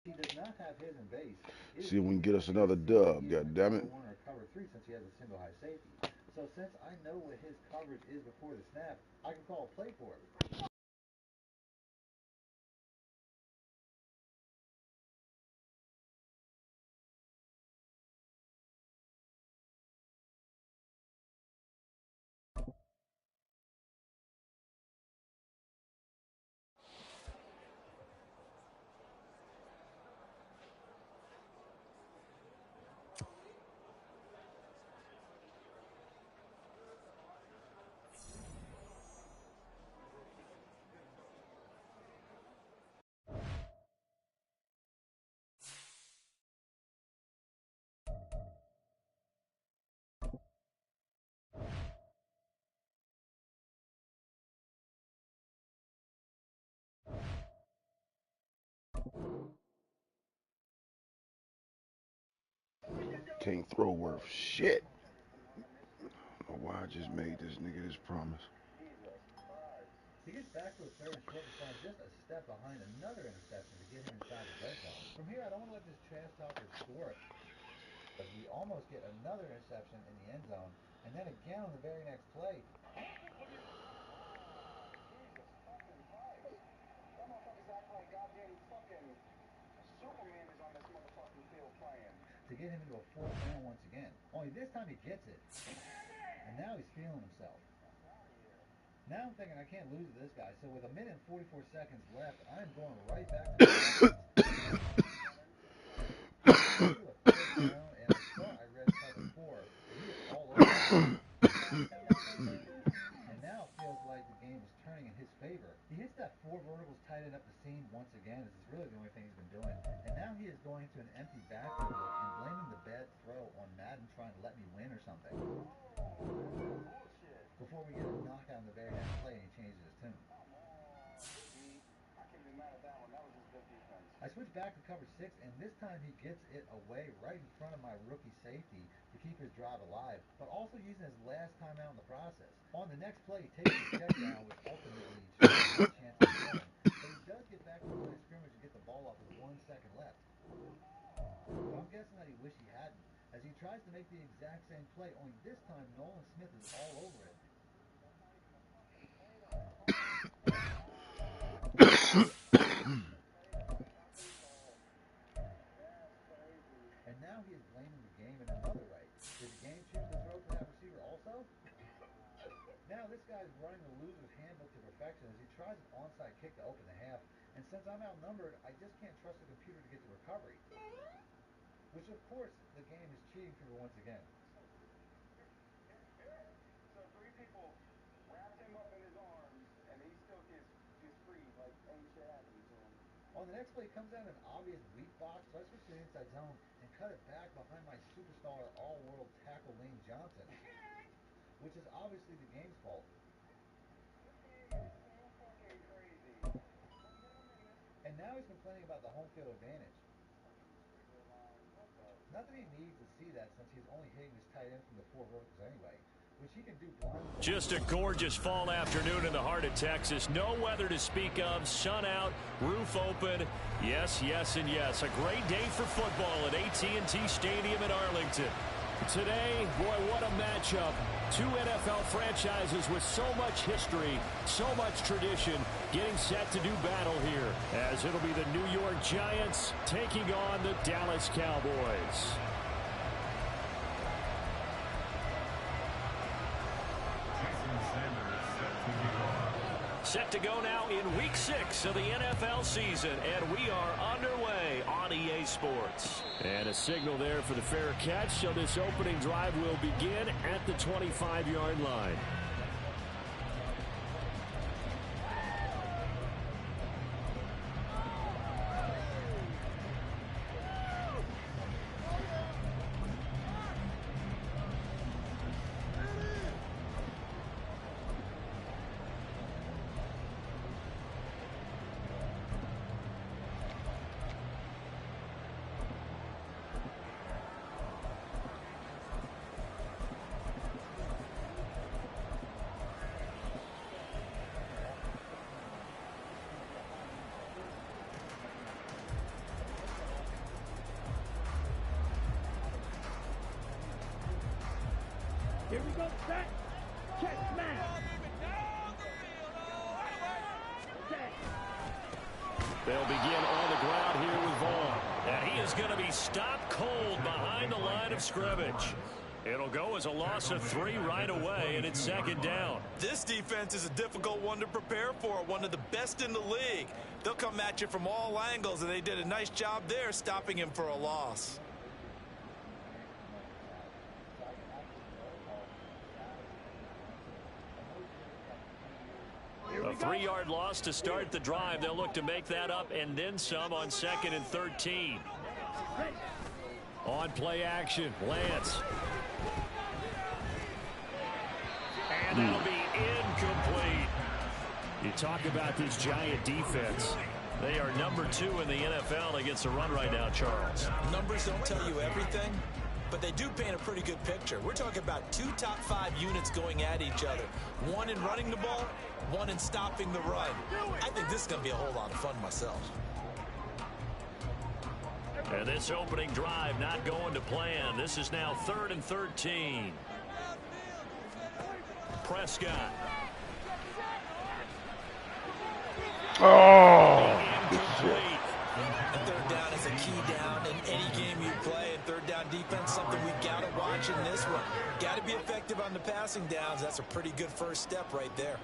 He does not have his in base. See if we can get us another dub. God damn it. Corner cover three since he has a single high safety. So since I know what his coverage is before the snap, I can call a play for it. Can't throw worth shit. I don't know why I just made this nigga this promise. He gets back to a third and short before I'm just a step behind another interception to get him inside the red zone. From here, I don't want to let this trash talker score because we almost get another interception in the end zone, and then again on the very next play. To get him into a fourth down once again. Only this time he gets it. And now he's feeling himself. Now I'm thinking I can't lose to this guy. So with a minute and 44 seconds left, I'm going right back to the a third down, and I thought I read cover four. He is all over. And now it feels like the game is turning in his favor. He hits that four verticals tight end up the seam once again. This is really the only thing he's been doing. And now he is going to an empty backfield and blaming the bad throw on Madden trying to let me win or something. Before we get a knockout in the very next play and he changes his tune. I switch back to cover six, and this time he gets it away right in front of my rookie safety to keep his drive alive, but also using his last time out in the process. On the next play, he takes the check down, which ultimately shows a chance of killing, but he does get back to the line of scrimmage and get the ball off with 1 second left. But I'm guessing that he wished he hadn't, as he tries to make the exact same play, only this time Nolan Smith is all over it. And now he is blaming the game in another way. Did the game choose to throw to that receiver also? Now this guy's running the loser's handbook to perfection as he tries an onside kick to open the half. And since I'm outnumbered, I just can't trust the computer to get the recovery. Which of course, the game is cheating for me once again. On the next play, he comes out an obvious weak box, so I switch to the inside zone and cut it back behind my superstar all-world tackle Lane Johnson, which is obviously the game's fault. And now he's complaining about the home field advantage. Not that he needs to see that since he's only hitting his tight end from the four verticals anyway, which he can do blind. Just a gorgeous fall afternoon in the heart of Texas. No weather to speak of. Sun out, roof open. Yes, yes, and yes. A great day for football at AT&T Stadium in Arlington. Today, boy, what a matchup. Two NFL franchises with so much history, so much tradition, getting set to do battle here, as it'll be the New York Giants taking on the Dallas Cowboys. Set to go now in Week 6 of the NFL season, and we are underway on EA Sports. And a signal there for the fair catch, so this opening drive will begin at the 25-yard line. They'll begin on the ground here with Vaughn. And he is going to be stopped cold behind the line of scrimmage. It'll go as a loss of 3 right away, and it's second down. This defense is a difficult one to prepare for, one of the best in the league. They'll come at you from all angles, and they did a nice job there stopping him for a loss. A 3-yard loss to start the drive. They'll look to make that up and then some on 2nd and 13. On play action, Lance. And that'll be incomplete. You talk about this giant defense. They are number 2 in the NFL against the run right now, Charles. Numbers don't tell you everything, but they do paint a pretty good picture. We're talking about 2 top 5 units going at each other. One in running the ball, one in stopping the run. I think this is going to be a whole lot of fun myself. And this opening drive not going to plan. This is now 3rd and 13. Prescott. Oh, good shit. And 3rd down is a key down in any game you play. And 3rd down defense, something we got to watch in this one. Got to be effective on the passing downs. That's a pretty good first step right there.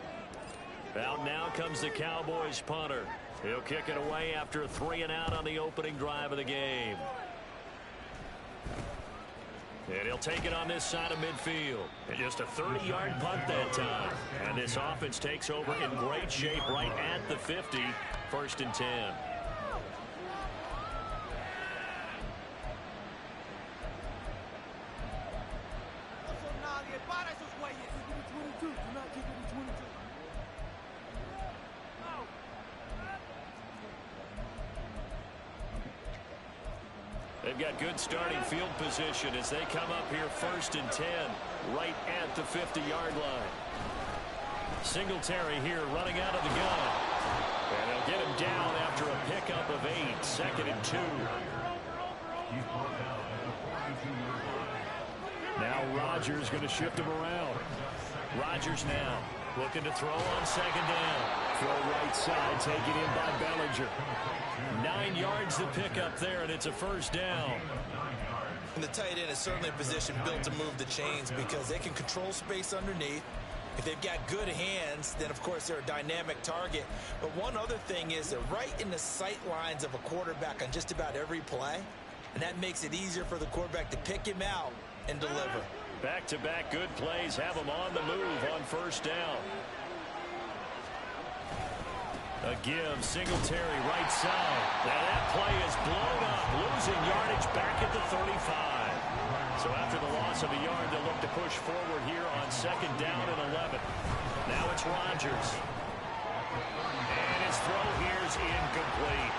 Out now comes the Cowboys punter. He'll kick it away after a 3-and-out on the opening drive of the game. And he'll take it on this side of midfield. And just a 30-yard punt that time. And this offense takes over in great shape right at the 50. 1st and 10. They've got good starting field position as they come up here 1st and 10 right at the 50-yard line. Singletary here running out of the gun. And they'll get him down after a pickup of 8. 2nd and 2. Now Rodgers going to shift him around. Rodgers now looking to throw on 2nd down. Throw right side, taken in by Bellinger. 9 yards to pick up there, and it's a 1st down. And the tight end is certainly a position built to move the chains because they can control space underneath. If they've got good hands, then of course they're a dynamic target. But one other thing is they're right in the sight lines of a quarterback on just about every play. And that makes it easier for the quarterback to pick him out and deliver. Back-to-back good plays have them on the move on 1st down. A give, Singletary right side. Now that play is blown up, losing yardage back at the 35. So after the loss of a yard, they'll look to push forward here on 2nd down and 11. Now it's Rodgers. And his throw here is incomplete.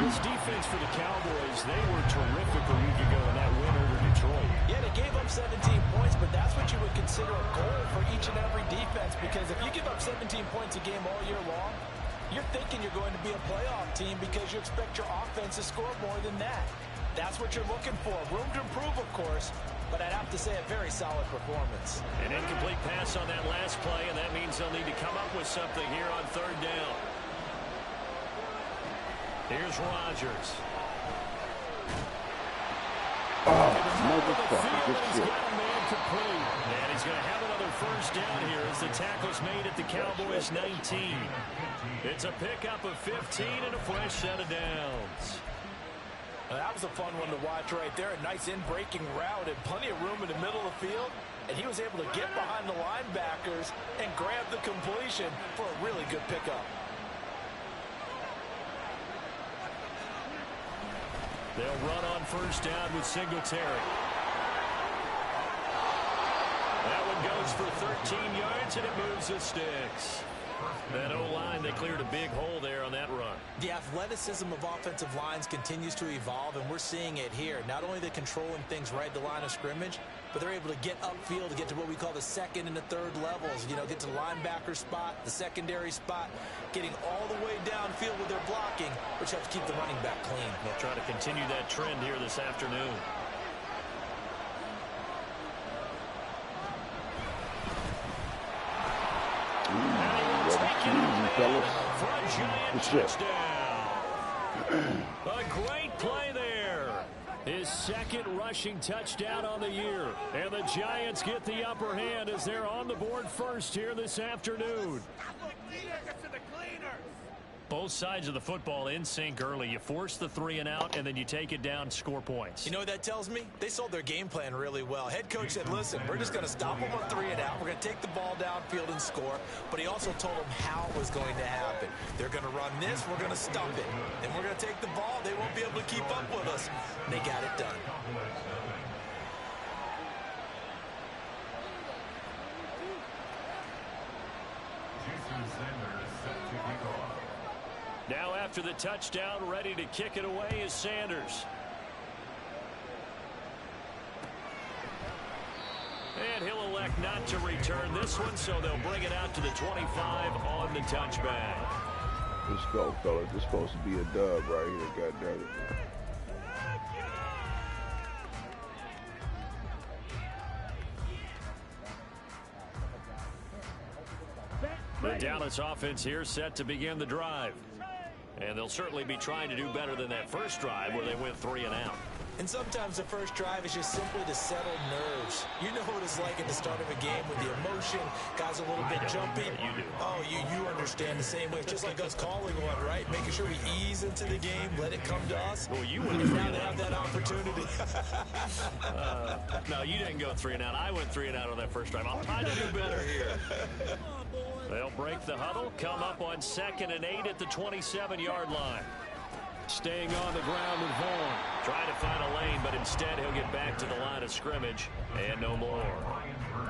This defense for the Cowboys, they were terrific a week ago in that win over Detroit. Yeah, they gave up 17 points, but that's what you would consider a goal for each and every defense, because if you give up 17 points a game all year long, you're thinking you're going to be a playoff team because you expect your offense to score more than that. That's what you're looking for. Room to improve, of course, but I'd have to say a very solid performance. An incomplete pass on that last play, and that means they'll need to come up with something here on 3rd down. Here's Rodgers. Oh, motherfucker, good shit. And he's going to have another 1st down here as the tackle's made at the Cowboys 19. It's a pickup of 15 and a fresh set of downs. That was a fun one to watch right there. A nice in-breaking route and plenty of room in the middle of the field. And he was able to get behind the linebackers and grab the completion for a really good pickup. They'll run on 1st down with Singletary. That one goes for 13 yards, and it moves the sticks. That O-line, they cleared a big hole there on that run. The athleticism of offensive lines continues to evolve, and we're seeing it here. Not only are they controlling things right at the line of scrimmage, but they're able to get upfield to get to what we call the 2nd and the 3rd levels. You know, get to the linebacker spot, the secondary spot, getting all the way downfield with their blocking, which helps keep the running back clean. They'll try to continue that trend here this afternoon. fellas. For a giant Good shit. touchdown. A great play there. His second rushing touchdown on the year. And the Giants get the upper hand as they're on the board first here this afternoon. Both sides of the football in sync early. You force the 3 and out, and then you take it down, score points. You know what that tells me? They sold their game plan really well. Head coach said, listen, we're just going to stop them on 3 and out. We're going to take the ball downfield and score. But he also told them how it was going to happen. They're going to run this. We're going to stop it. Then we're going to take the ball. They won't be able to keep up with us. And they got it done. Now after the touchdown, ready to kick it away is Sanders. And he'll elect not to return this one, so they'll bring it out to the 25 on the touchback. Let's go, fellas. This is supposed to be a dub right here, goddammit. The Dallas offense here set to begin the drive. And they'll certainly be trying to do better than that first drive where they went 3 and out. And sometimes the first drive is just simply to settle nerves. You know what it's like at the start of a game with the emotion, guys a little bit jumpy. You do. Oh, you understand the same way. It's just like us calling one, right? Making sure we ease into the game, let it come to us. Well, you went and 3 now and they out. have that opportunity. No, you didn't go 3 and out. I went 3 and out on that first drive. I'm trying to do better here. They'll break the huddle, come up on 2nd and 8 at the 27-yard line. Staying on the ground with Vaughn. Trying to find a lane, but instead he'll get back to the line of scrimmage. And no more.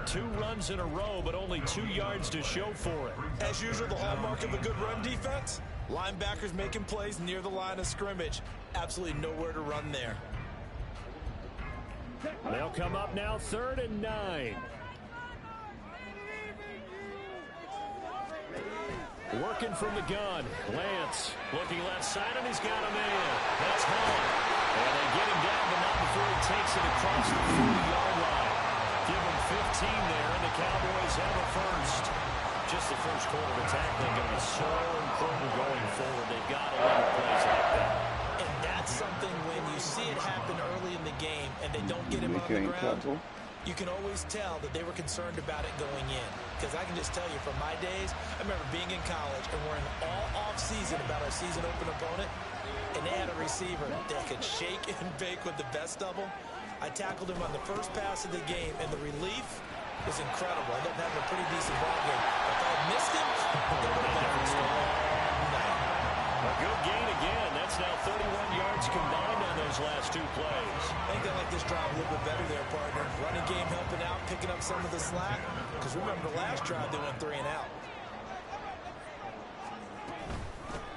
2 runs in a row, but only 2 yards to show for it. As usual, the hallmark of a good run defense, linebackers making plays near the line of scrimmage. Absolutely nowhere to run there. They'll come up now 3rd and 9. Working from the gun. Lance looking left side, and he's got a man. That's Hall. And they get him down, but not before he takes it across the 40-yard line. Give him 15 there, and the Cowboys have a first. Just the first quarter of tackling going to be so important going forward. They've got to limit plays like that. And that's something when you see it happen early in the game and they don't get him on the ground. You can always tell that they were concerned about it going in. Because I can just tell you from my days, I remember being in college and worrying all off-season about our season open opponent, and they had a receiver that could shake and bake with the best of them. I tackled him on the first pass of the game, and the relief was incredible. I ended up having a pretty decent ball game. If I had missed him, they would have been a good gain again. That's now 31 yards combined on those last 2 plays. I think they like this drive a little bit better there, partner. Running game helping out, picking up some of the slack. Because remember, the last drive they went 3 and out.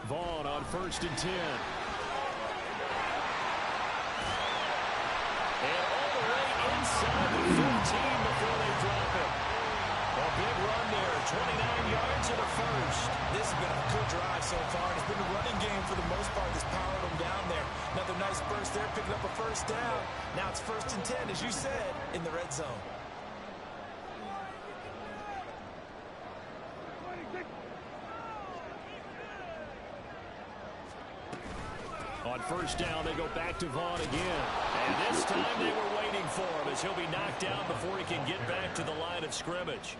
Vaughn on 1st and 10. And all the way inside the 15 before they drop it. A big run there, 29 yards and a first. This has been a good drive so far. It's been a running game for the most part that's powered them down there. Another nice burst there, picking up a first down. Now it's 1st and 10, as you said, in the red zone. On 1st down, they go back to Vaughn again. And this time they were waiting for him as he'll be knocked down before he can get back to the line of scrimmage.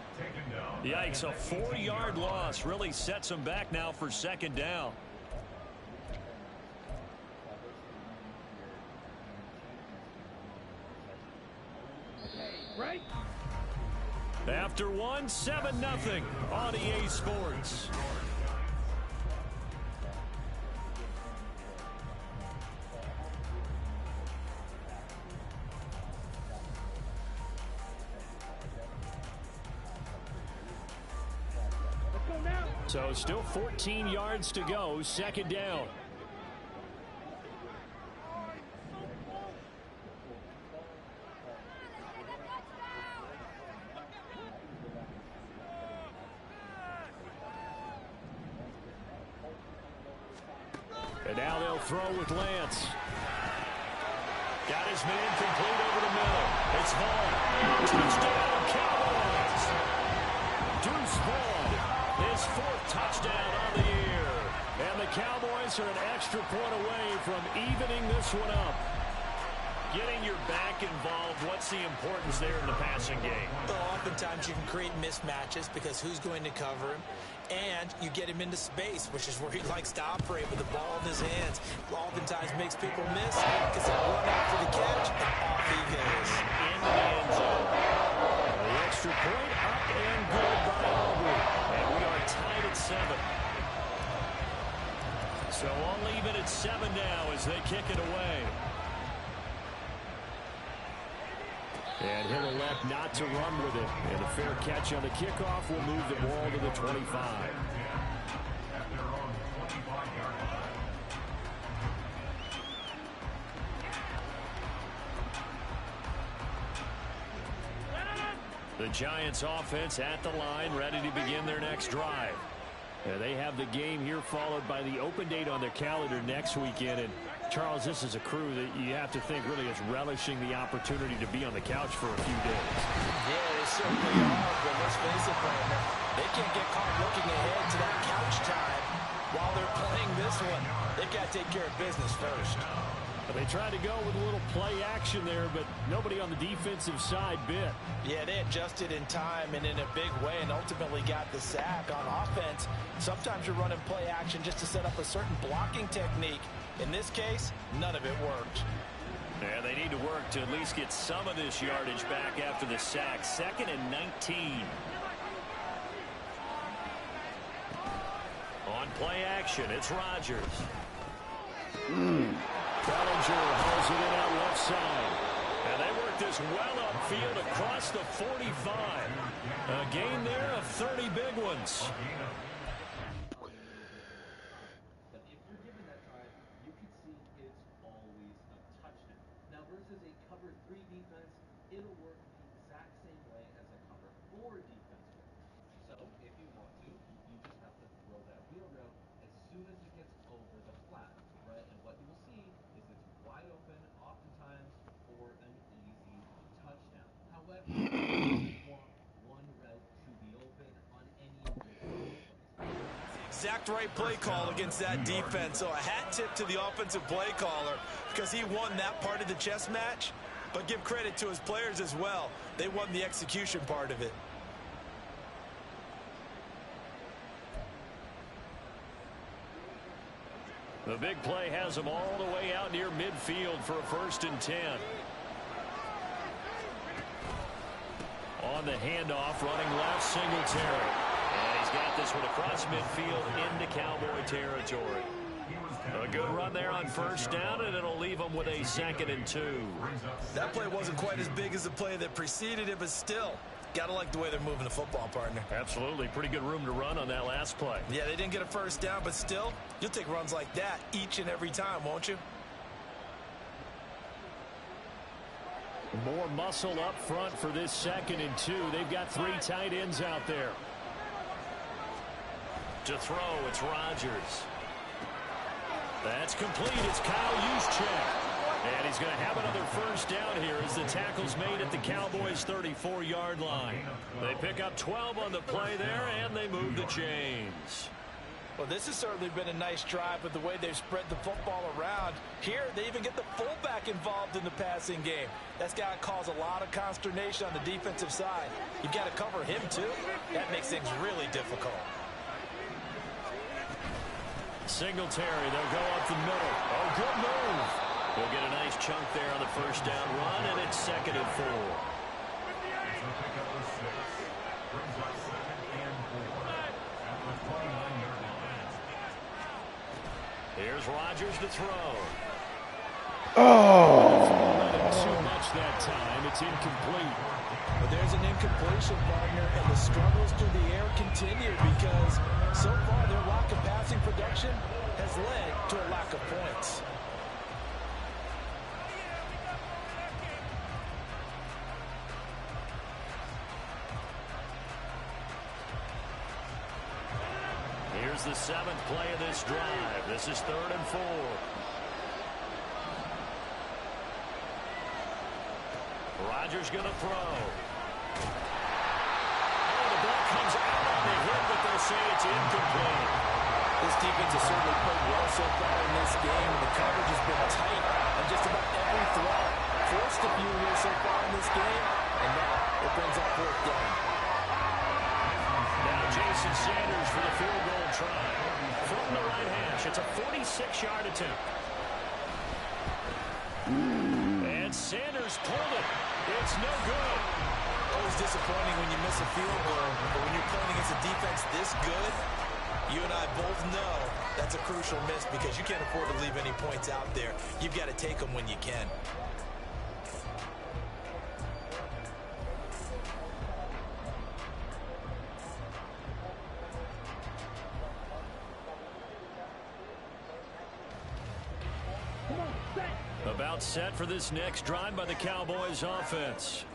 Yikes, a 4-yard loss really sets him back now for 2nd down. Right. After 1, 7-0 on EA Sports. So still 14 yards to go, 2nd down. And now they'll throw with Lance. Got his man complete over the middle. It's Vaughn. Touchdown, Cowboys. Deuce Vaughn. His fourth touchdown on the year. And the Cowboys are an extra point away from evening this one up. Getting your back involved, what's the importance there in the passing game? Well, oftentimes you can create mismatches because who's going to cover him, and you get him into space, which is where he likes to operate with the ball in his hands. Oftentimes makes people miss because they run out for the catch, and off he goes. Into the end zone. The extra point up and good by Aubrey. And we are tied at 7. So all even at 7 now as they kick it away. And he'll elect not to run with it. And a fair catch on the kickoff will move the ball to the 25. The Giants offense at the line, ready to begin their next drive. They have the game here followed by the open date on their calendar next weekend. And Charles, this is a crew that you have to think really is relishing the opportunity to be on the couch for a few days. Yeah, they certainly are, but let's face it, Brandon, they can't get caught looking ahead to that couch time while they're playing this one. They've got to take care of business first. They tried to go with a little play action there, but nobody on the defensive side bit. Yeah, they adjusted in time and in a big way and ultimately got the sack on offense. Sometimes you're running play action just to set up a certain blocking technique. In this case, none of it worked. Yeah, they need to work to at least get some of this yardage back after the sack. 2nd and 19. On play action, it's Rodgers. Bellinger hauls it in out left side. And they work this well upfield across the 45. A gain there of 30 big ones. But if you're given that drive, you can see it's always a touchdown. Now versus a cover 3 defense, it'll work the exact same way as a cover 4 defense will. So if you want to, you just have to throw that wheel route as soon as it gets over the flat, right? And what you will see is it's wide open, oftentimes for an easy touchdown. However, you want one route to be open on any of your plays. Exact right play call against that defense. So a hat tip to the offensive play caller because he won that part of the chess match. But give credit to his players as well. They won the execution part of it. The big play has them all the way out near midfield for a 1st and 10. On the handoff, running left, Singletary. And he's got this one across midfield into Cowboy territory. A good run there on 1st down, and it'll leave them with a 2nd and 2. That play wasn't quite as big as the play that preceded it, but still, gotta like the way they're moving the football, partner. Absolutely. Pretty good room to run on that last play. Yeah, they didn't get a 1st down, but still, you'll take runs like that each and every time, won't you? More muscle up front for this 2nd and 2. They've got 3 tight ends out there. To throw, it's Rodgers. That's complete. It's Kyle Juszczyk. And he's going to have another 1st down here as the tackle's made at the Cowboys' 34-yard line. They pick up 12 on the play there, and they move the chains. Well, this has certainly been a nice drive with the way they've spread the football around. Here, they even get the fullback involved in the passing game. That's got to cause a lot of consternation on the defensive side. You've got to cover him, too. That makes things really difficult. Singletary, they'll go up the middle. Oh, good move. They'll get a nice chunk there on the 1st down run, and it's 2nd and 4. Here's Rodgers to throw. Too much that time. It's incomplete. But there's an incompletion, partner, and the struggles through the air continue because so far their lack of passing production has led to a lack of points. Here's the 7th play of this drive. This is 3rd and 4. Rodgers going to throw. Oh, the ball comes out on the hit, but they'll say it's incomplete. This defense has certainly played well so far in this game, and the coverage has been tight on just about every throw. Forced a few here so far in this game, and now it brings up fourth down. Now Jason Sanders for the field goal try. From the right hash, it's a 46-yard attempt. And Sanders pulled it. It's no good. Always disappointing when you miss a field goal, but when you're playing against a defense this good, you and I both know that's a crucial miss because you can't afford to leave any points out there. You've got to take them when you can. About set for this next drive by the Cowboys offense.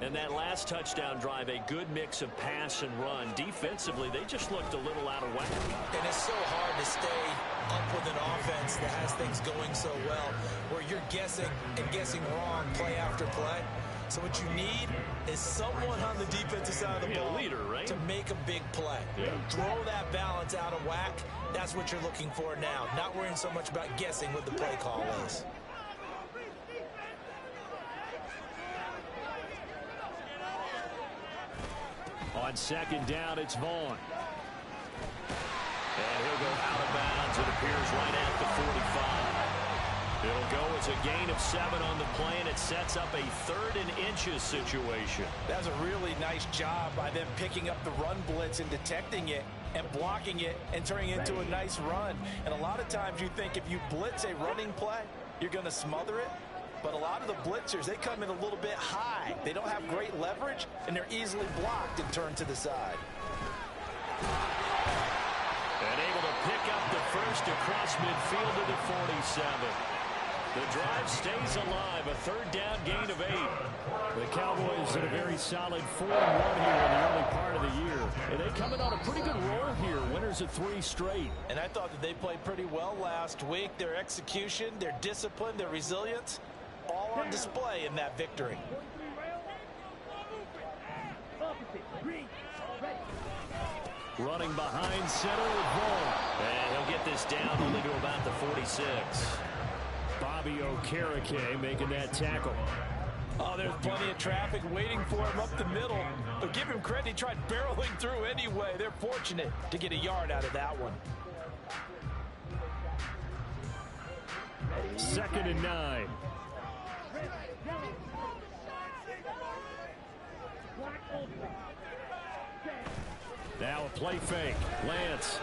And that last touchdown drive, a good mix of pass and run. Defensively, they just looked a little out of whack. And it's so hard to stay up with an offense that has things going so well, where you're guessing and guessing wrong play after play. So what you need is someone on the defensive side of the ball leader, right? to make a big play. Yeah. Throw that balance out of whack. That's what you're looking for now. Not worrying so much about guessing what the play call is. On second down, it's Vaughn. And he'll go out of bounds. It appears right at the 45. It'll go as a gain of 7 on the play, and it sets up a 3rd and inches situation. That's a really nice job by them picking up the run blitz and detecting it and blocking it and turning it into a nice run. And a lot of times you think if you blitz a running play, you're going to smother it. But a lot of the blitzers, they come in a little bit high. They don't have great leverage, and they're easily blocked and turned to the side. And able to pick up the first across midfield to the 47. The drive stays alive, a 3rd down gain of 8. The Cowboys in a very solid 4-1 here in the early part of the year. And they come in on a pretty good roll here, winners of 3 straight. And I thought that they played pretty well last week. Their execution, their discipline, their resilience, all on display in that victory. Running behind center with Vaughn. And he'll get this down only to about the 46. Bobby Okereke making that tackle. Oh, there's plenty of traffic waiting for him up the middle. But give him credit, he tried barreling through anyway. They're fortunate to get a yard out of that one. 2nd and 9. Now a play fake. Lance.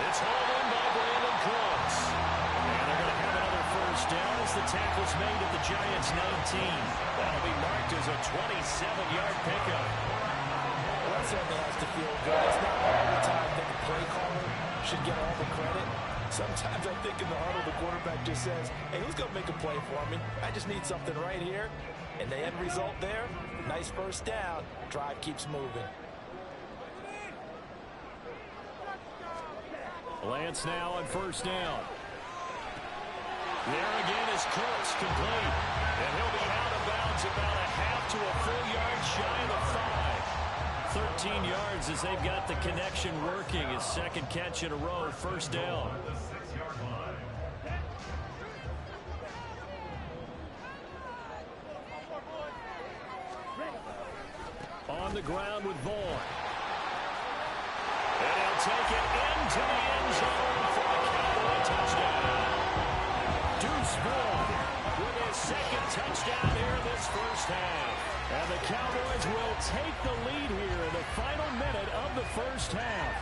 It's hauled in by Brandon Cooks. And they're going to have another first down as the tackle's made at the Giants' 19. That'll be marked as a 27-yard pickup. Well, that certainly has to feel good. It's not all the time that the play caller should get all the credit. Sometimes I think in the huddle, the quarterback just says, hey, who's going to make a play for me? I just need something right here. And the end result there, nice first down. Drive keeps moving. Lance now on first down. There again is Cooks, complete. And he'll be out of bounds about a half to a full yard shy of the 5. 13 yards as they've got the connection working. His 2nd catch in a row, first down. On the ground with Vaughn. And he'll take it into the end zone for the Cowboy touchdown. Deuce Vaughn with his 2nd touchdown here in this first half. And the Cowboys will take the lead here in the final minute of the first half.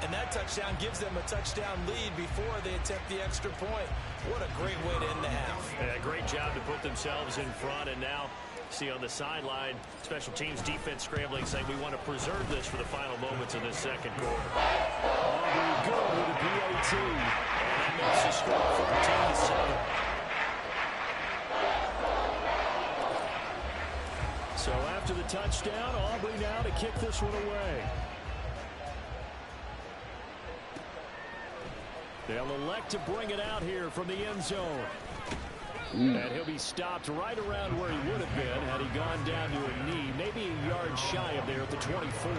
And that touchdown gives them a touchdown lead before they attempt the extra point. What a great way to end the half. Yeah, great job to put themselves in front, and now see on the sideline, special teams defense scrambling, saying we want to preserve this for the final moments of this 2nd quarter. Aubrey good with a PAT. And that makes the score 14-7. So after the touchdown, Aubrey now to kick this one away. They'll elect to bring it out here from the end zone. And he'll be stopped right around where he would have been had he gone down to a knee, maybe a yard shy of there at the 24.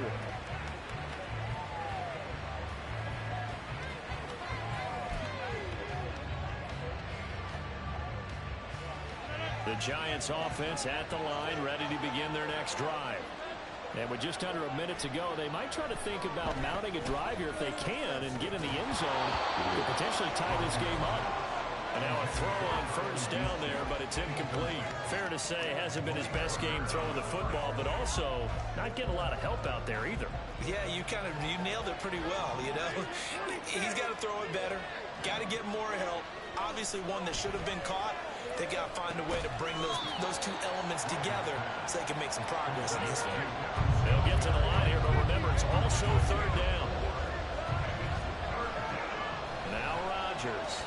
The Giants offense at the line, ready to begin their next drive. And with just under a minute to go, they might try to think about mounting a drive here if they can and get in the end zone to potentially tie this game up. And now a throw on first down there, but it's incomplete. Fair to say, hasn't been his best game throwing the football, but also not getting a lot of help out there either. Yeah, you nailed it pretty well, you know. He's got to throw it better, got to get more help. Obviously one that should have been caught. They got to find a way to bring those two elements together so they can make some progress in this one. They'll get to the line here, but remember, it's also third down. Now Rodgers.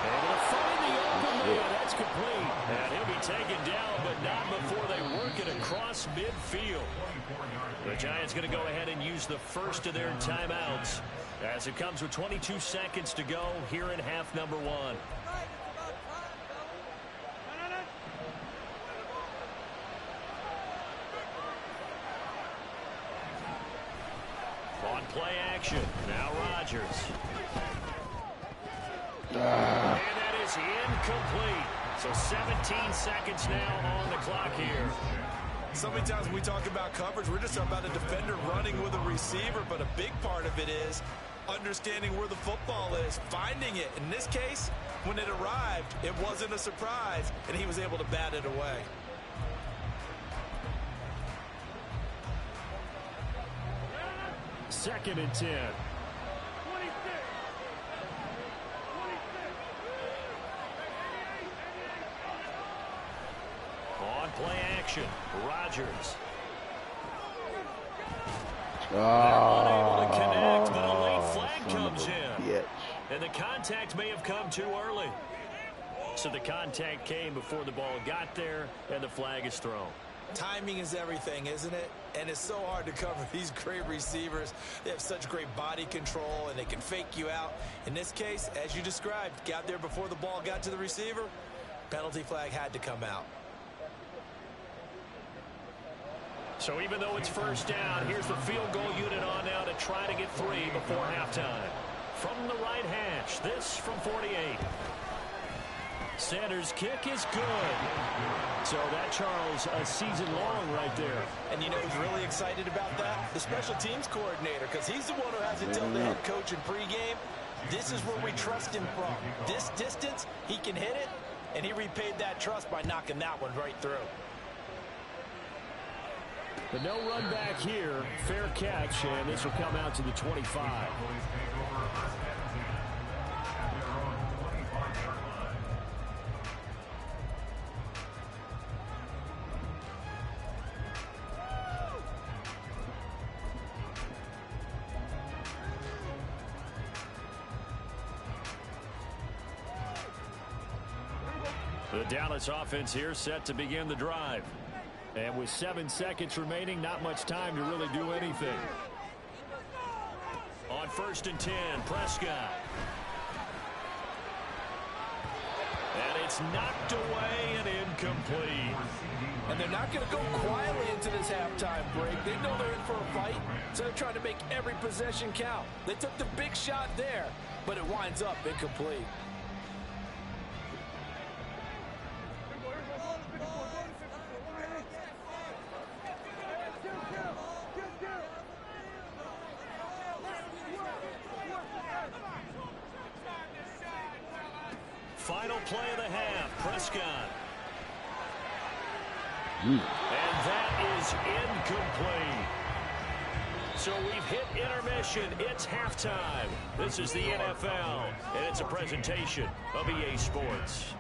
Able to find the open man. That's complete. And he'll be taken down, but not before they work it across midfield. The Giants going to go ahead and use the first of their timeouts as it comes with 22 seconds to go here in half number one. On play action, now Rodgers. And that is incomplete. So 17 seconds now on the clock here. So many times when we talk about coverage, we're just talking about a defender running with a receiver, but a big part of it is understanding where the football is, finding it. In this case, when it arrived, it wasn't a surprise, and he was able to bat it away. Second and 10. On play action, Rodgers. Unable to connect, but a late flag comes in. And the contact may have come too early. So the contact came before the ball got there, and the flag is thrown. Timing is everything, isn't it? And it's so hard to cover these great receivers. They have such great body control, and they can fake you out. In this case, as you described, got there before the ball got to the receiver. Penalty flag had to come out. So even though it's first down, here's the field goal unit on now to try to get 3 before halftime. From the right hash, this from 48. Sanders' kick is good. So that, Charles, a season long right there. And you know who's really excited about that? The special teams coordinator, because he's the one who has to tell the head coach in pregame, this is where we trust him from. This distance, he can hit it, and he repaid that trust by knocking that one right through. But no run back here. Fair catch, and this will come out to the 25. The Dallas offense here set to begin the drive. And with 7 seconds remaining, not much time to really do anything. On 1st and 10, Prescott. And it's knocked away and incomplete. And they're not going to go quietly into this halftime break. They know they're in for a fight, so they're trying to make every possession count. They took the big shot there, but it winds up incomplete. Final play of the half, Prescott. And that is incomplete. So we've hit intermission. It's halftime. This is the NFL, and it's a presentation of EA Sports.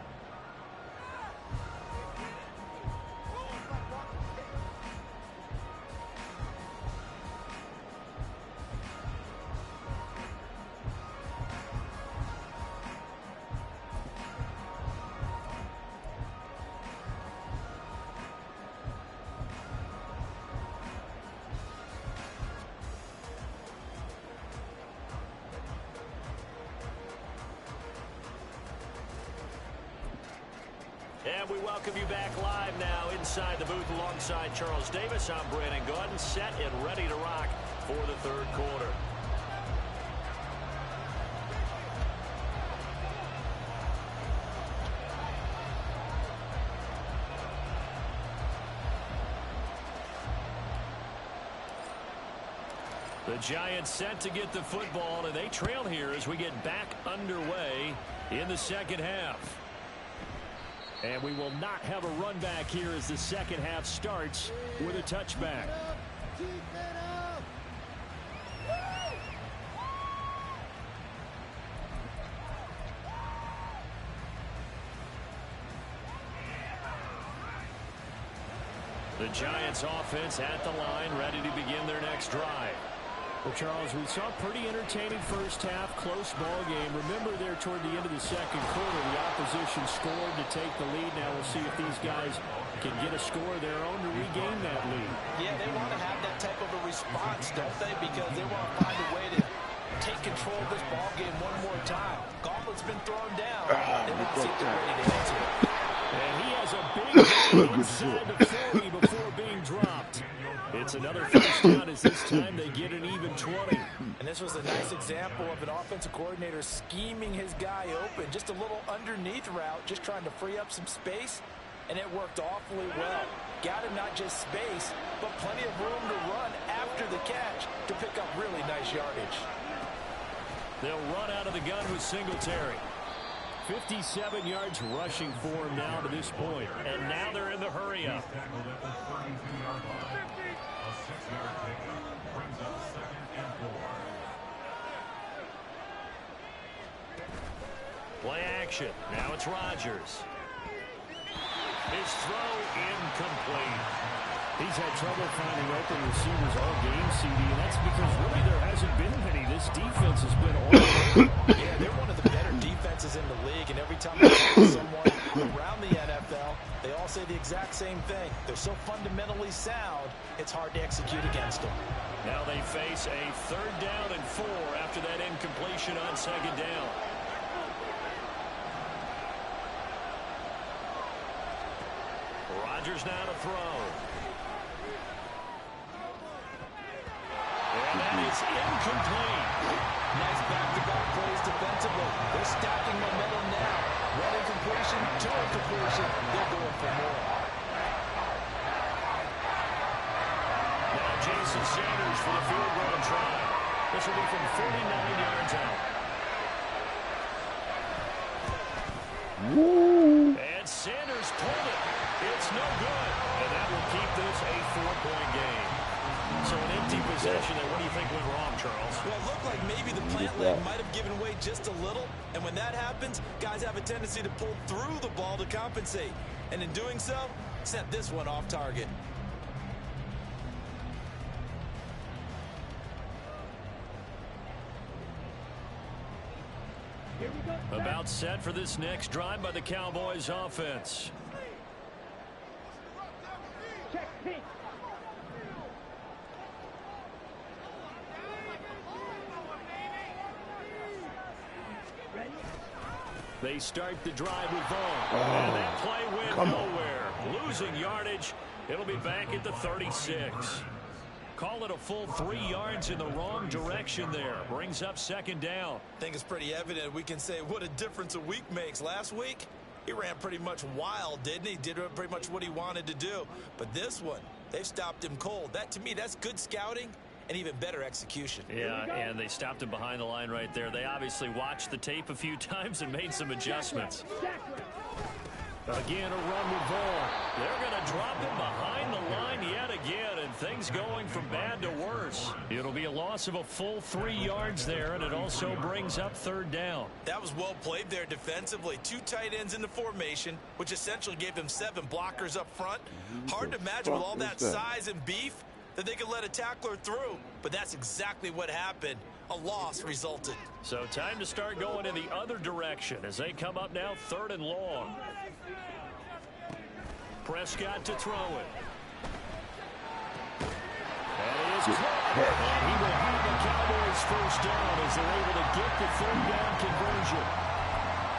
And we welcome you back live now inside the booth alongside Charles Davis. I'm Brandon Gaudin, set and ready to rock for the third quarter. The Giants set to get the football, and they trail here as we get back underway in the second half. And we will not have a run back here as the second half starts with a touchback. The Giants offense at the line, ready to begin their next drive. Well, Charles, we saw a pretty entertaining first half, close ball game. Remember there toward the end of the second quarter, the opposition scored to take the lead. Now we'll see if these guys can get a score of their own to regain that lead. Yeah, they want to have that type of a response, don't they? Because they want to find a way to take control of this ball game one more time. Gauntlet's been thrown down. They want to see if they're ready to answer it. And he has a big hit inside the 40 before being dropped. It's another first down as this time they get an even 20. And this was a nice example of an offensive coordinator scheming his guy open. Just a little underneath route, just trying to free up some space. And it worked awfully well. Got him not just space, but plenty of room to run after the catch to pick up really nice yardage. They'll run out of the gun with Singletary. 57 yards rushing for him now to this point. And now they're in the hurry-up. Play action. Now it's Rodgers. His throw incomplete. He's had trouble finding open receivers all game, CD, and that's because really there hasn't been many. This defense has been all over. Yeah, they're one of the better defenses in the league, and every time they talk to someone around the NFL, they all say the exact same thing. They're so fundamentally sound, it's hard to execute against them. Now they face a 3rd down and 4 after that incompletion on 2nd down. Rodgers now to throw. And that is incomplete. Nice back-to-back plays defensively. They're stacking momentum now. One incompletion, 2 incompletion. They're going for more. Now Jason Sanders for the field goal try. This will be from 49 yards out. Woo! And Sanders pulled it. It's no good. And that will keep this a 4-point game. So an empty possession there. What do you think went wrong, Charles? Well, it looked like maybe the plant leg might have given way just a little. And when that happens, guys have a tendency to pull through the ball to compensate. And in doing so, sent this one off target. About set for this next drive by the Cowboys offense. They start the drive with Vaughn. And that play went nowhere. Losing yardage. It'll be back at the 36. Call it a full 3 yards in the wrong direction there. Brings up 2nd down. I think it's pretty evident. We can say what a difference a week makes. Last week, he ran pretty much wild, didn't he? Did pretty much what he wanted to do. But this one, they've stopped him cold. That, to me, that's good scouting and even better execution. Yeah, and they stopped him behind the line right there. They obviously watched the tape a few times and made some adjustments. Again, a run with Vaughn. They're going to drop him behind the line yet again, and things going from bad to worse. It'll be a loss of a full 3 yards there, and it also brings up 3rd down. That was well played there defensively. 2 tight ends in the formation, which essentially gave them 7 blockers up front. Hard to imagine with all that size and beef that they could let a tackler through, but that's exactly what happened. A loss resulted. So time to start going in the other direction as they come up now 3rd and long. Prescott to throw it. And it is caught. And he will have the Cowboys 1st down as they're able to get the 3rd down conversion.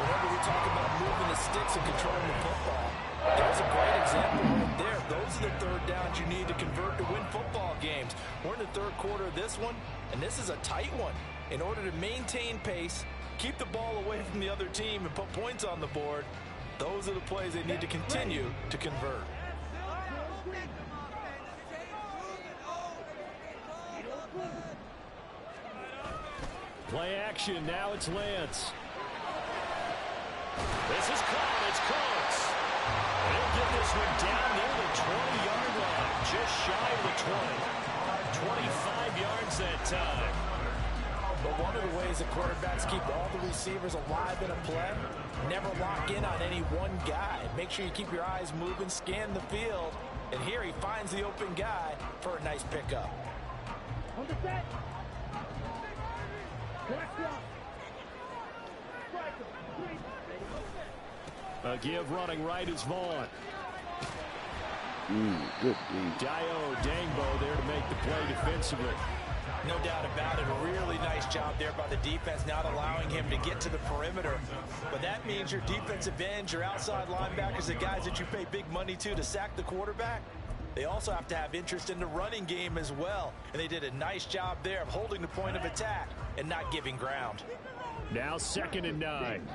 Whenever we talk about moving the sticks and controlling the football, That's a great example right there. Those are the third downs you need to convert to win football games. We're in the third quarter of this one, and this is a tight one. In order to maintain pace, keep the ball away from the other team, and put points on the board, those are the plays they need to continue to convert. Play action. Now it's Lance. This is caught. It's close. They'll get this one down near the 20-yard line, just shy of the 20. 25 yards that time. But one of the ways the quarterbacks keep all the receivers alive in a play, never lock in on any one guy. Make sure you keep your eyes moving, scan the field, and here he finds the open guy for a nice pickup. On the set. A give running right is Vaughn. Good D. Dio Dangbo there to make the play defensively. No doubt about it. A really nice job there by the defense, not allowing him to get to the perimeter. But that means your defensive ends, your outside linebackers, the guys that you pay big money to sack the quarterback, they also have to have interest in the running game as well. And they did a nice job there of holding the point of attack and not giving ground. Now 2nd and 9.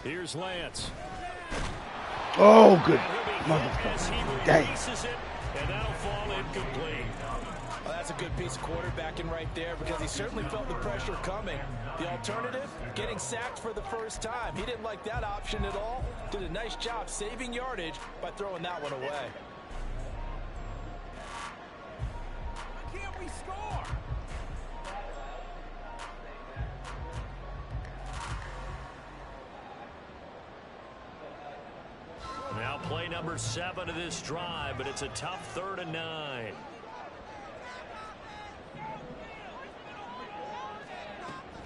Here's Lance. Oh, good. Motherfucker. Dang. And that'll fall incomplete. Well, that's a good piece of quarterbacking right there because he certainly felt the pressure coming. The alternative, getting sacked for the first time. He didn't like that option at all. Did a nice job saving yardage by throwing that one away. Can't we score? Now play number 7 of this drive, but it's a tough 3rd and 9.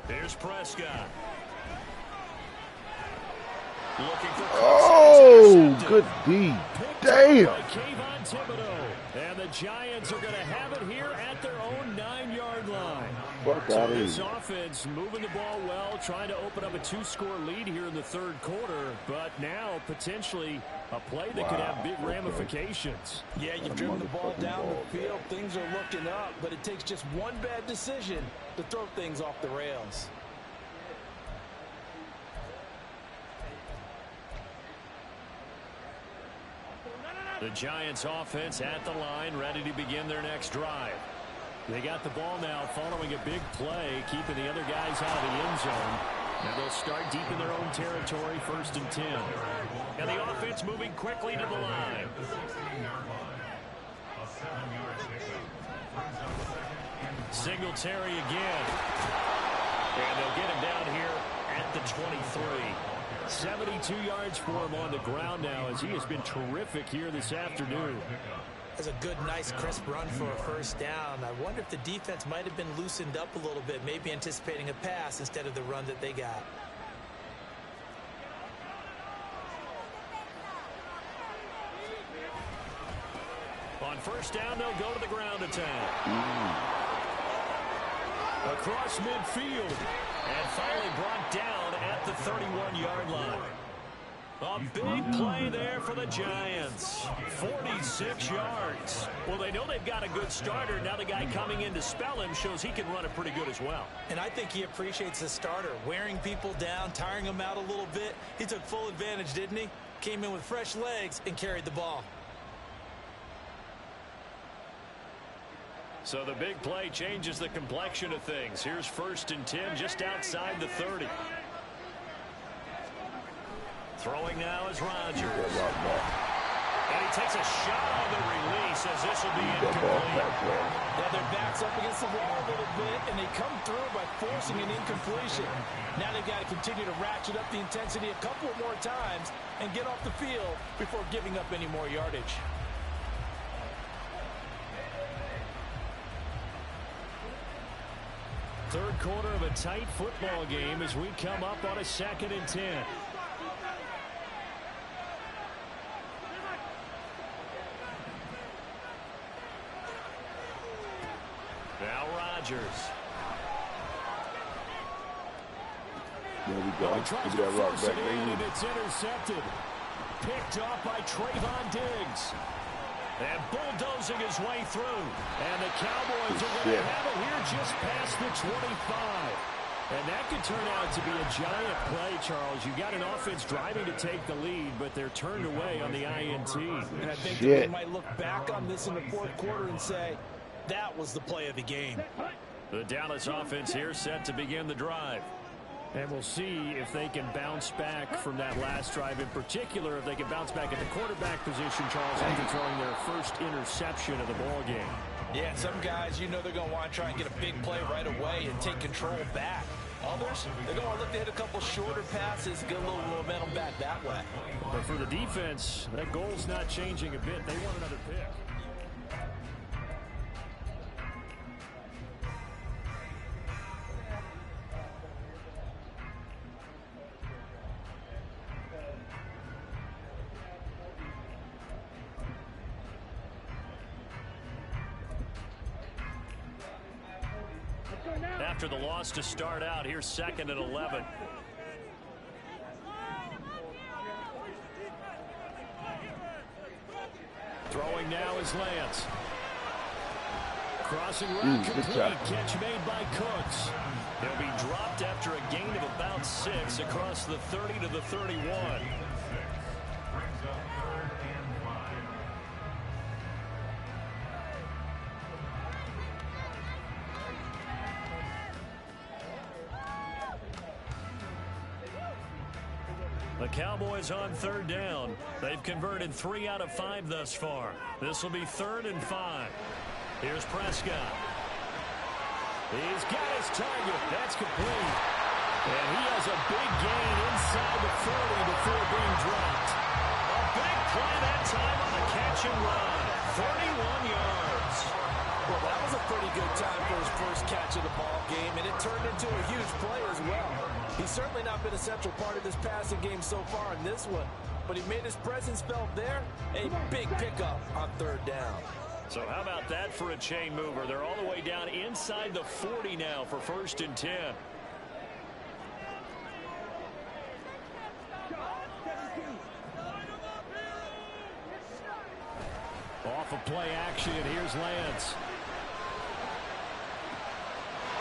Here's Prescott. Looking for Oh, good D. Damn. And the Giants are going to have it here at their own 9-yard line. So this offense moving the ball well, trying to open up a 2-score lead here in the 3rd quarter, but now potentially a play that could have big ramifications. Yeah, you've driven the ball down the field. Things are looking up, but it takes just one bad decision to throw things off the rails. The Giants offense at the line, ready to begin their next drive. They got the ball now following a big play, keeping the other guys out of the end zone. And they'll start deep in their own territory, 1st and 10. And the offense moving quickly to the line. Singletary again. And they'll get him down here at the 23. 72 yards for him on the ground now as he has been terrific here this afternoon. That's a good, nice, crisp run for a first down. I wonder if the defense might have been loosened up a little bit, maybe anticipating a pass instead of the run that they got. On 1st down, they'll go to the ground attack. Across midfield. And finally brought down at the 31-yard line. A big play there for the Giants. 46 yards. Well, they know they've got a good starter. Now the guy coming in to spell him shows he can run it pretty good as well. And I think he appreciates the starter, wearing people down, tiring them out a little bit. He took full advantage, didn't he? Came in with fresh legs and carried the ball. So the big play changes the complexion of things. Here's 1st and 10 just outside the 30. Throwing now is Rodgers. And he takes a shot on the release as this will be incomplete. Yeah, their back's up against the wall a little bit, and they come through by forcing an incompletion. Now they've got to continue to ratchet up the intensity a couple more times and get off the field before giving up any more yardage. Third quarter of a tight football game as we come up on a 2nd and 10. Now Rodgers. There we go. He tries Give to me that rock force back, it in, baby. and it's intercepted. Picked off by Trayvon Diggs. And bulldozing his way through. And the Cowboys are going to have it here just past the 25. And that could turn out to be a giant play, Charles. You got an offense driving to take the lead, but they're turned away on the INT. And I think that they might look back on this in the fourth quarter and say, that was the play of the game. The Dallas offense here set to begin the drive. And we'll see if they can bounce back from that last drive. In particular, if they can bounce back at the quarterback position, Charles, after throwing their first interception of the ball game. Yeah, some guys, you know they're going to want to try and get a big play right away and take control back. Others, they're going to look to hit a couple shorter passes, get a little momentum back that way. But for the defense, that goal's not changing a bit. They want another pick. After the loss to start out, here's 2nd and 11. Throwing now is Lance. Crossing route complete. Catch made by Cooks. He'll be dropped after a gain of about 6 across the 30 to the 31. The Cowboys on 3rd down. They've converted 3 out of 5 thus far. This will be 3rd and 5. Here's Prescott. He's got his target. That's complete. And he has a big gain inside the 40 before being dropped. A big play that time on the catch and run. 31 yards. Well, that was a pretty good time for his first catch of the ball game, and it turned into a huge play as well. He's certainly not been a central part of this passing game so far in this one, but he made his presence felt there. A big pickup on 3rd down. So how about that for a chain mover? They're all the way down inside the 40 now for 1st and 10. Off of play action, here's Lance.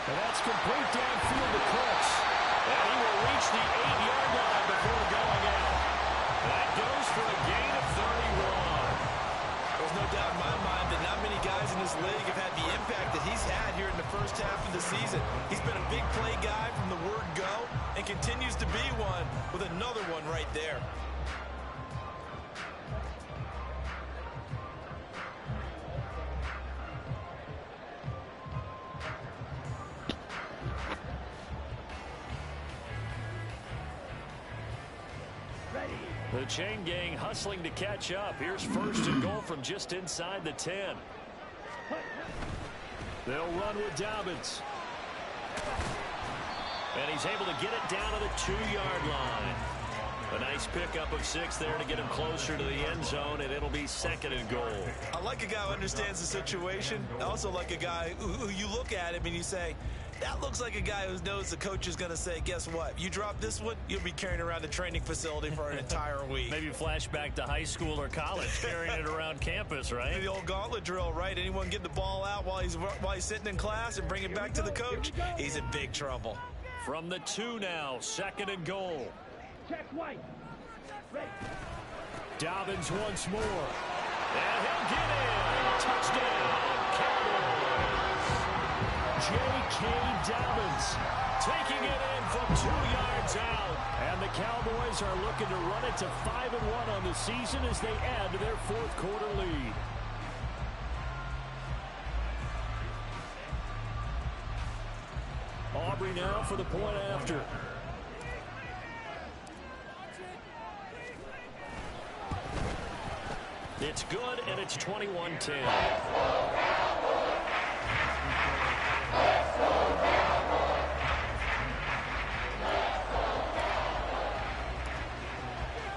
And that's complete downfield to Cooks. And he will reach the 8-yard line before going out. That goes for a gain of 31. There's no doubt in my mind that not many guys in this league have had the impact that he's had here in the first half of the season. He's been a big play guy from the word go and continues to be one with another one right there. The chain gang hustling to catch up. Here's 1st and goal from just inside the 10. They'll run with Dobbins. And he's able to get it down to the 2-yard line. A nice pickup of 6 there to get him closer to the end zone, and it'll be 2nd and goal. I like a guy who understands the situation. I also like a guy who you look at him and you say, that looks like a guy who knows the coach is going to say, guess what? You drop this one, you'll be carrying around the training facility for an entire week. Maybe flashback to high school or college, carrying it around campus, right? The old gauntlet drill, right? Anyone get the ball out while he's sitting in class and bring it back to the coach? He's in big trouble. From the 2 now, 2nd and goal. Check White. Dobbins once more. And he'll get in. Touchdown, Cowboys. J.K. Dobbins taking it in from 2 yards out. And the Cowboys are looking to run it to 5-1 on the season as they add to their 4th quarter lead. Aubrey now for the point after. It's good, and it's 21-10.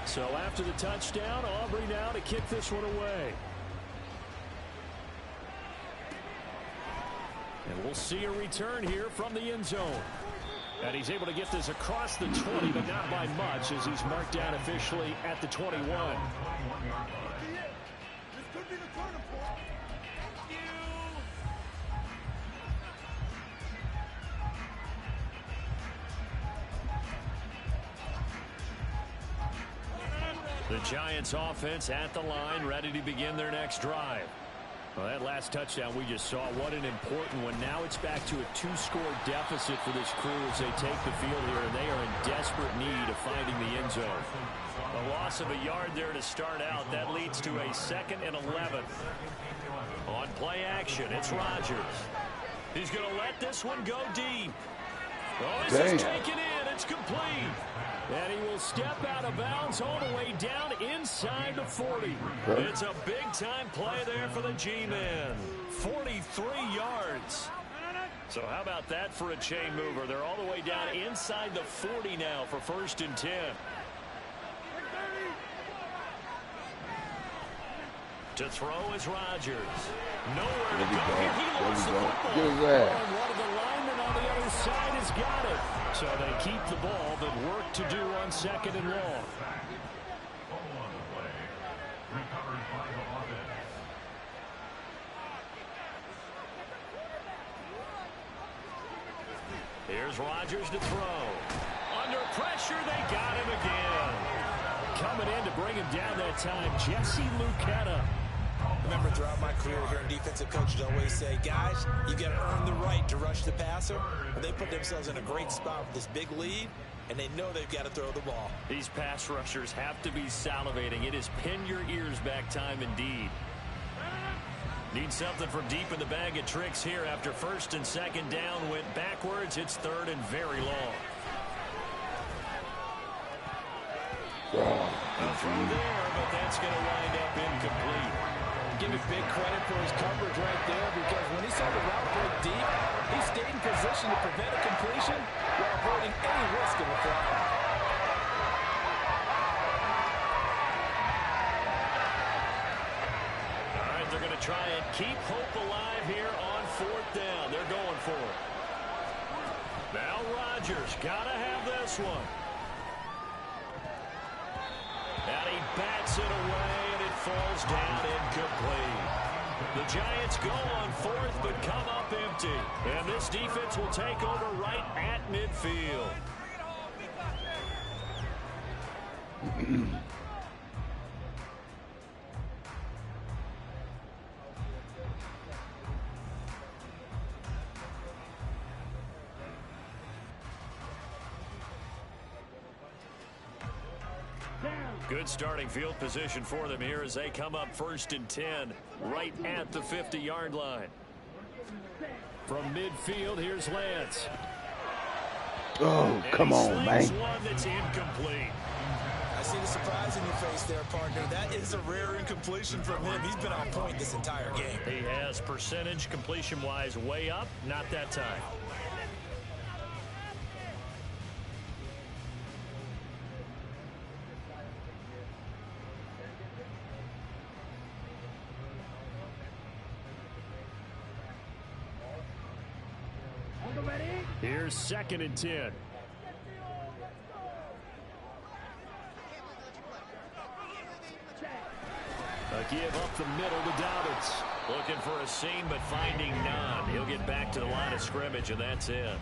So after the touchdown, Aubrey now to kick this one away. And we'll see a return here from the end zone. And he's able to get this across the 20, but not by much, as he's marked down officially at the 21. The Giants offense at the line, ready to begin their next drive. Well, that last touchdown we just saw, what an important one. Now it's back to a 2-score deficit for this crew as they take the field here, and they are in desperate need of finding the end zone. A loss of a yard there to start out. That leads to a 2nd and 11. On play action, it's Rodgers. He's going to let this one go deep. Oh, this is taken in. It's complete. And he will step out of bounds all the way down inside the 40. It's a big-time play there for the G-Men. 43 yards. So how about that for a chain mover? They're all the way down inside the 40 now for 1st and 10. To throw is Rodgers. Nowhere to go here. He lost the football. And one of the linemen on the other side has got it. So they keep the ball, but work to do on 2nd and long. Here's Rodgers to throw. Under pressure, they got him again. Coming in to bring him down that time, Jesse Lucetta. Remember, throughout my career here in defensive coaches always say, guys, you got to earn the right to rush the passer. But they put themselves in a great spot with this big lead, and they know they've got to throw the ball. These pass rushers have to be salivating. It is pin your ears back time indeed. Need something from deep in the bag of tricks here after 1st and 2nd down. Went backwards. It's 3rd and very long. A throw there, but that's going to wind up incomplete. Give him big credit for his coverage right there, because when he saw the route break deep, he stayed in position to prevent a completion while avoiding any risk of a flag. All right, they're going to try and keep hope alive here on 4th down. They're going for it. Now Rodgers got to have this one. And he bats it away, and it falls down incomplete. The Giants go on 4th, but come up empty. And this defense will take over right at midfield. Good starting field position for them here as they come up 1st and 10 right at the 50-yard line. From midfield, here's Lance. Oh, come on, man. One that's incomplete. I see the surprise in your face there, partner. That is a rare incompletion from him. He's been on point this entire game. He has percentage completion-wise way up, not that time. Here's 2nd and 10. A give up the middle to Dobbins. Looking for a seam, but finding none. He'll get back to the line of scrimmage, and that's it.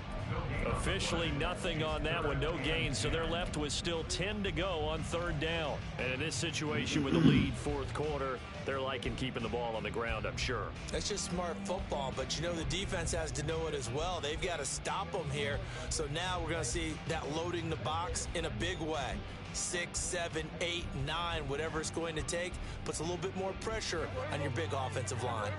Officially nothing on that one, no gain, so they're left with still 10 to go on 3rd down. And in this situation with the lead 4th quarter, they're liking keeping the ball on the ground, I'm sure. That's just smart football, but you know the defense has to know it as well. They've got to stop them here. So now we're going to see that loading the box in a big way. 6, 7, 8, 9, whatever it's going to take, puts a little bit more pressure on your big offensive line.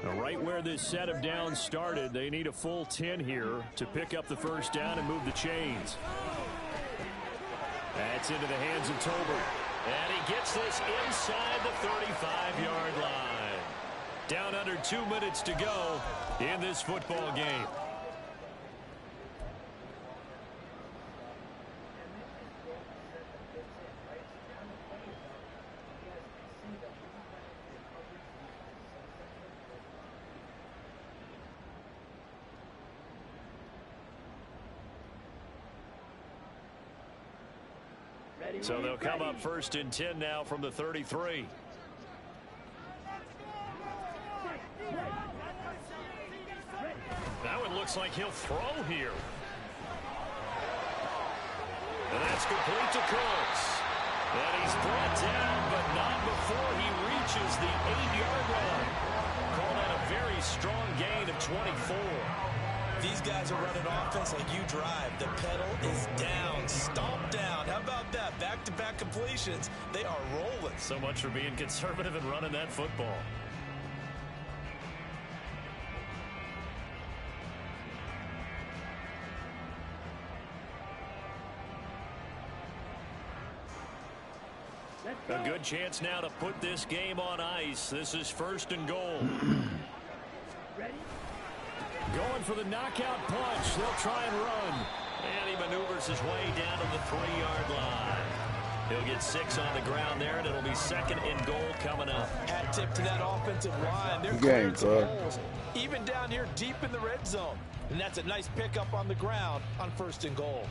Now, right where this set of downs started, they need a full 10 here to pick up the 1st down and move the chains. That's into the hands of Tolbert. And he gets this inside the 35-yard line. Down under 2 minutes to go in this football game. So they'll come up 1st and 10 now from the 33. Now it looks like he'll throw here. And that's complete to Cooks. And he's brought down, but not before he reaches the 8-yard line. Call that a very strong gain of 24. These guys are running offense like you drive. The pedal is down, stomped down. How about that? Back-to-back completions. They are rolling. So much for being conservative and running that football. A good chance now to put this game on ice. This is 1st and goal. Going for the knockout punch. They'll try and run. And he maneuvers his way down to the 3-yard line. He'll get 6 on the ground there, and it'll be 2nd and goal coming up. Hat tip to that offensive line. They're clearing some holes, even down here deep in the red zone. And that's a nice pickup on the ground on 1st and goal.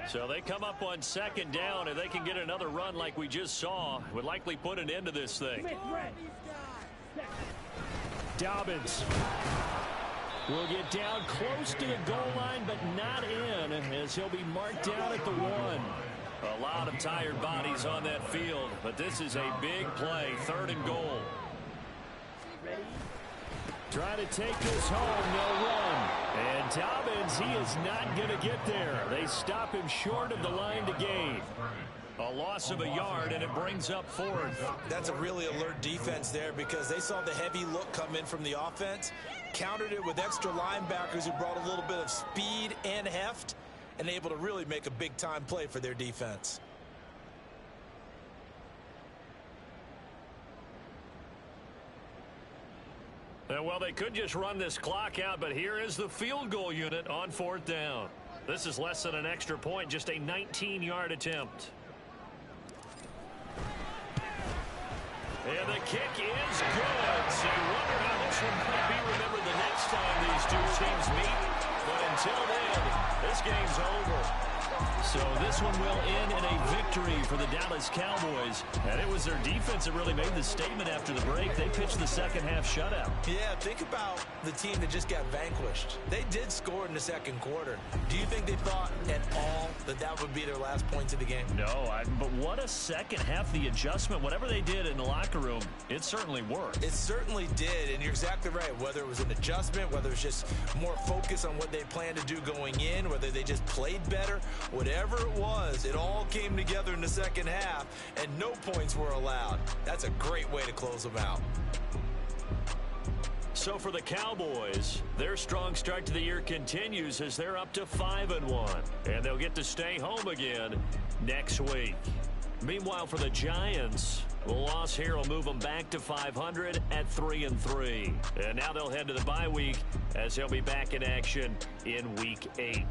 So they come up on 2nd down. If they can get another run like we just saw, would likely put an end to this thing. Dobbins will get down close to the goal line, but not in, as he'll be marked down at the 1. A lot of tired bodies on that field, but this is a big play. 3rd and goal. Trying to take this home, no run. And Dobbins, he is not going to get there. They stop him short of the line to gain. A loss of a yard, and it brings up 4th. That's a really alert defense there because they saw the heavy look come in from the offense, countered it with extra linebackers who brought a little bit of speed and heft, and able to really make a big-time play for their defense. Well, they could just run this clock out, but here is the field goal unit on 4th down. This is less than an extra point, just a 19-yard attempt. And the kick is good. So you wonder how this one might be remembered the next time these two teams meet. But until then, this game's over. So this one will end in a victory for the Dallas Cowboys. And it was their defense that really made the statement after the break. They pitched the second half shutout. Yeah, think about the team that just got vanquished. They did score in the 2nd quarter. Do you think they thought at all that that would be their last points of the game? No, but what a second half. The adjustment, whatever they did in the locker room, it certainly worked. It certainly did, and you're exactly right. Whether it was an adjustment, whether it was just more focus on what they planned to do going in, whether they just played better, whatever it was, it all came together in the second half, and no points were allowed. That's a great way to close them out. So for the Cowboys, their strong start to the year continues as they're up to 5-1, and they'll get to stay home again next week. Meanwhile, for the Giants, the loss here will move them back to 500 at 3-3. And now they'll head to the bye week as they'll be back in action in Week 8.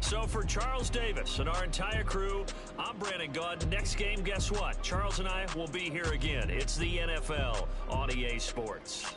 So for Charles Davis and our entire crew, I'm Brandon Gaud. Next game, guess what? Charles and I will be here again. It's the NFL on EA Sports.